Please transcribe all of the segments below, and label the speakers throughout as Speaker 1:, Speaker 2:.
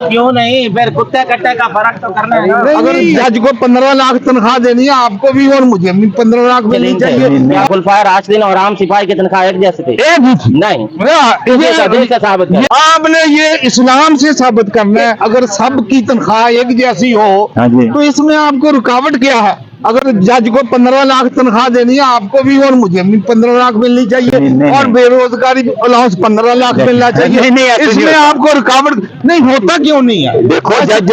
Speaker 1: क्यों नहीं, फिर कुत्ते कट्टे का फर्क तो करना है ना।
Speaker 2: अगर जज को 15 लाख तनख्वाह देनी है आपको भी और मुझे भी 15 लाख मिलनी चाहिए।
Speaker 1: खुलफाए राशिदीन और आम सिपाही की तनख्वाह एक जैसे थी?
Speaker 2: एक ही थी।
Speaker 1: नहीं,
Speaker 2: ये
Speaker 1: साबित कर।
Speaker 2: आपने ये इस्लाम से साबित करना है। अगर सबकी तनख्वाह एक जैसी हो तो इसमें आपको रुकावट क्या है? अगर जज को 15 लाख तनख्वाह देनी है आपको भी और मुझे भी 15 लाख मिलनी चाहिए और बेरोजगारी अलाउंस 15 लाख मिलना चाहिए। इसमें आपको रुकावट नहीं होता क्यों नहीं है? देखो जज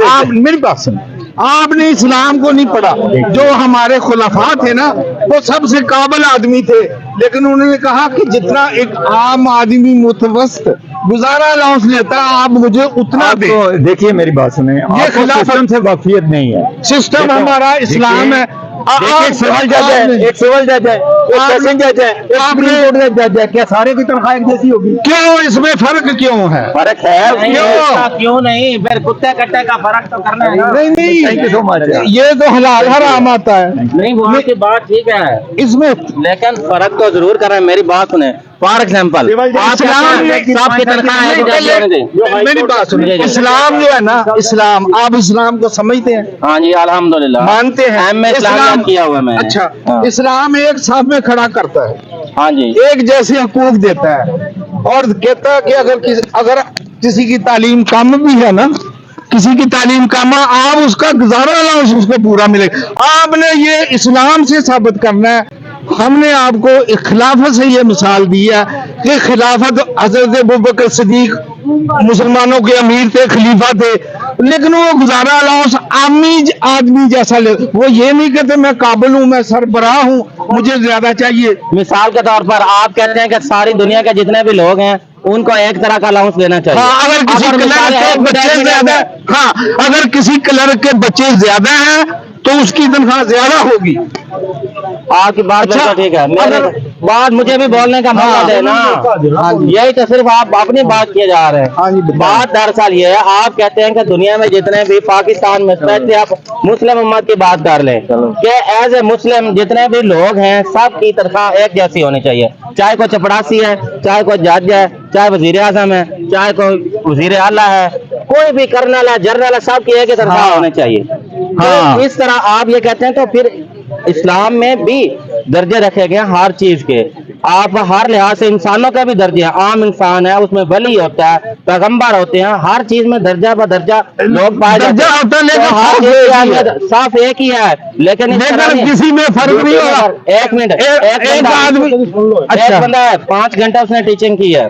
Speaker 2: आप मेरी बात सुन, आपने इस्लाम को नहीं पढ़ा। जो हमारे खुलाफा थे ना वो सबसे काबिल आदमी थे, लेकिन उन्होंने कहा कि जितना एक आम आदमी मुतवस्त गुजारा अलाउंस लेता आप मुझे उतना दे।
Speaker 3: देखिए मेरी बात सुने,
Speaker 2: ये
Speaker 3: सिस्टम से वाकियत नहीं है।
Speaker 2: सिस्टम हमारा इस्लाम है।
Speaker 3: एक सिविल जज है, एक सिविल जज है, एक सेशन जज है, एक सुप्रीम कोर्ट का जज है, क्या सारे की तनख्वाह एक जैसी होगी?
Speaker 2: क्यों इसमें फर्क क्यों है?
Speaker 3: फर्क है
Speaker 1: क्यों नहीं, फिर कुत्ते कट्टे का फर्क तो करना है ना।
Speaker 2: नहीं
Speaker 3: थैंक यू सो मच।
Speaker 2: ये तो हलाल हराम आता है।
Speaker 1: नहीं, वो की बात ठीक है,
Speaker 2: इसमें
Speaker 1: लेकिन फर्क तो जरूर कर रहे हैं। मेरी बात सुने, फॉर एग्जाम्पल सबकी तनख्वाह एक जैसी होनी चाहिए।
Speaker 2: मेरी बात सुनिए, इस्लाम जो है ना, इस्लाम आप इस्लाम को समझते हैं?
Speaker 1: हाँ जी, अल्हम्दुलिल्लाह
Speaker 2: मानते हैं।
Speaker 1: इस्लाम किया हुआ मैं।
Speaker 2: अच्छा,
Speaker 1: हाँ।
Speaker 2: इस्लाम एक साथ में खड़ा करता है,
Speaker 1: हाँ जी,
Speaker 2: एक जैसे हकूक देता है और कहता है कि अगर किसी की तालीम कम भी है ना, किसी की तालीम कम है, आप उसका गुजारा अलाउंस उसको पूरा मिलेगा। आपने ये इस्लाम से साबित करना है। हमने आपको खिलाफत से ये मिसाल दी है कि खिलाफत हजरत अबू बकर सिद्दीक मुसलमानों के अमीर थे, खलीफा थे, लेकिन वो गुजारा अलाउंस आमी आदमी जैसा ले। वो ये नहीं कहते मैं काबिल हूँ, मैं सरबराह हूँ, मुझे ज्यादा चाहिए।
Speaker 1: मिसाल के तौर पर आप कहते हैं कि सारी दुनिया के जितने भी लोग हैं उनको एक तरह का अलाउंस देना चाहिए।
Speaker 2: हाँ, अगर किसी क्लर्क के बच्चे ज्यादा, हाँ, अगर किसी क्लर्क के बच्चे ज्यादा हैं तो उसकी तनख्वाह ज्यादा होगी।
Speaker 1: आपकी बात
Speaker 2: अच्छा,
Speaker 1: ठीक है, मेरे बात मुझे भी बोलने का मौका देना। यही तो सिर्फ आप अपनी बात किए जा रहे हैं। बात दरअसल ये है, आप कहते हैं कि दुनिया में जितने भी पाकिस्तान में स्पेशली आप मुस्लिम उम्मत की बात कर लें कि एज ए मुस्लिम जितने भी लोग हैं सबकी तनख्वाह एक जैसी होनी चाहिए। चाहे कोई चपड़ासी है, चाहे कोई जज है, चाहे वजीर आजम है, चाहे कोई वजीर आला है, कोई भी कर्नल है, जनरल है, सबकी एक ही तनख्वाह होनी चाहिए। तो इस तरह आप ये कहते हैं तो फिर इस्लाम में भी दर्जे रखे गए हर चीज के। आप हर लिहाज से इंसानों का भी दर्जे है, आम इंसान है उसमें वली होता है, पैगंबर होते हैं, हर चीज में दर्जा ब दर्जा लोग पाए जाते हैं। साफ एक ही है, लेकिन
Speaker 2: किसी में फर्क नहीं होगा।
Speaker 1: एक मिनट, एक आदमी, एक बंदा है 5 घंटा उसने टीचिंग की है,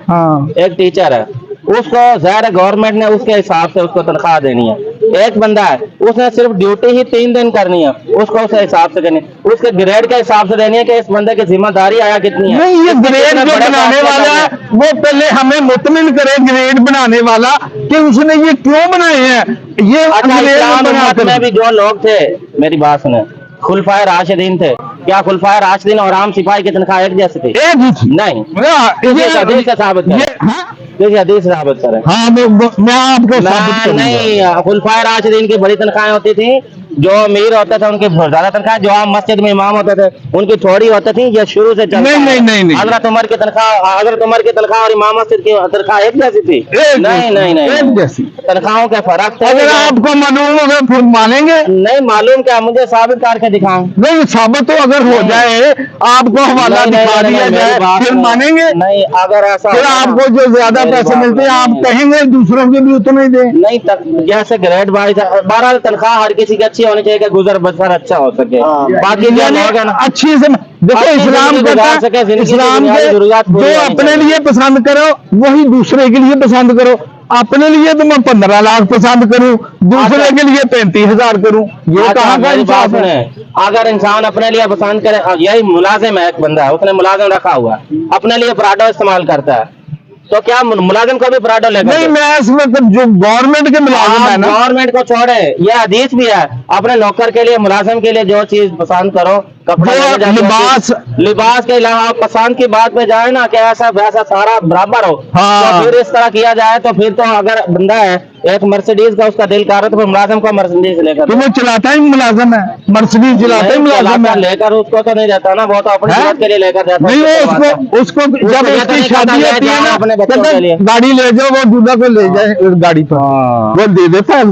Speaker 1: एक टीचर है, उसको ज़ाहिर गवर्नमेंट ने उसके हिसाब से उसको तनख्वाह देनी है। एक बंदा है उसने सिर्फ ड्यूटी ही 3 दिन करनी है, उसको उस हिसाब से देनी है, उसके ग्रेड के हिसाब से देनी है कि इस बंदे की जिम्मेदारी आया कितनी है।
Speaker 2: नहीं, ये ग्रेड जो बनाने वाला है वो पहले हमें मुतमिन करे, ग्रेड बनाने वाला कि उसने ये क्यों बनाए हैं। ये
Speaker 1: इस्लाम में भी जो लोग थे, मेरी बात सुने, खुलफाए राशिदीन थे, क्या खुलफाए राशिदीन और आम सिपाही की तनख्वाह एक जैसी थी?
Speaker 2: एक ही थी।
Speaker 1: नहीं,
Speaker 2: ये
Speaker 1: साबित करें, देखिए हदीस साबित करें।
Speaker 2: हाँ, मैं आपको साबित करूंगा।
Speaker 1: नहीं, खुलफाए राशिदीन की बड़ी तनख्वाहें होती थी, जो अमीर होते थे उनकी ज्यादा तनख्वाह, जो आम मस्जिद में इमाम होते थे उनकी थोड़ी होती थी। ये शुरू से चलता है।
Speaker 2: नहीं,
Speaker 1: हजरत उमर की तनख्वाह और इमाम मस्जिद की तनख्वाह एक जैसी थी? नहीं, एक जैसी तनख्वाहों का फर्क था।
Speaker 2: अगर आपको मालूम होगा फिर मानेंगे?
Speaker 1: नहीं मालूम, क्या मुझे साबित करके दिखाएं?
Speaker 2: नहीं, साबित तो अगर हो जाए, आपको हवाला दिखा दिया जाए फिर मानेंगे?
Speaker 1: नहीं, अगर ऐसा
Speaker 2: फिर आपको जो ज्यादा पैसे मिलते हैं आप कहेंगे दूसरों के भी उतने ही दें।
Speaker 1: नहीं, जैसे ग्रेड वाइज 12 तनख्वाह हर किसी की अच्छी होनी चाहिए कि गुजर बसर अच्छा हो सके। बाकी जो लोग हैं ना
Speaker 2: अच्छी से देखो, इस्लाम कहता है इस्लाम के जो अपने लिए पसंद करो वही दूसरे के लिए पसंद करो। अपने लिए तो मैं 15 लाख पसंद करूं, दूसरे के लिए 35,000 करूं, ये कहाँ का इंसाफ है?
Speaker 1: अगर इंसान अपने लिए पसंद करे, यही मुलाजिम है, एक बंदा है उसने मुलाजिम रखा हुआ है, अपने लिए पराठा इस्तेमाल करता है, तो क्या मुलाजिम को भी पराठा लेगा? नहीं,
Speaker 2: मैं इसमें जो गवर्नमेंट के मुलाजिम है ना,
Speaker 1: गवर्नमेंट को छोड़े, ये हदीस भी है, अपने नौकर के लिए, मुलाजिम के लिए जो चीज पसंद करो, कपड़ा, लिबास के अलावा आप पसंद की बात पे जाए ना कि ऐसा वैसा सारा बराबर हो, तो फिर इस तरह किया जाए तो फिर तो अगर बंदा है एक मर्सिडीज का उसका दिल कर रहा था, फिर मुलाजिम को मर्सिडीज लेकर
Speaker 2: तो वो चलाता ही मुलाजम है, मर्सिडीज चलाता ही मुलाजम है।
Speaker 1: लेकर उसको तो नहीं देता ना, वो तो अपनी जरूरत के लिए लेकर जाता
Speaker 2: नहीं वो उसको जब उसकी शादी होती है ना,
Speaker 1: अपने बच्चों के लिए
Speaker 2: गाड़ी ले जाओ, वो दूल्हा को ले जाए गाड़ी पर, वो दे देता है।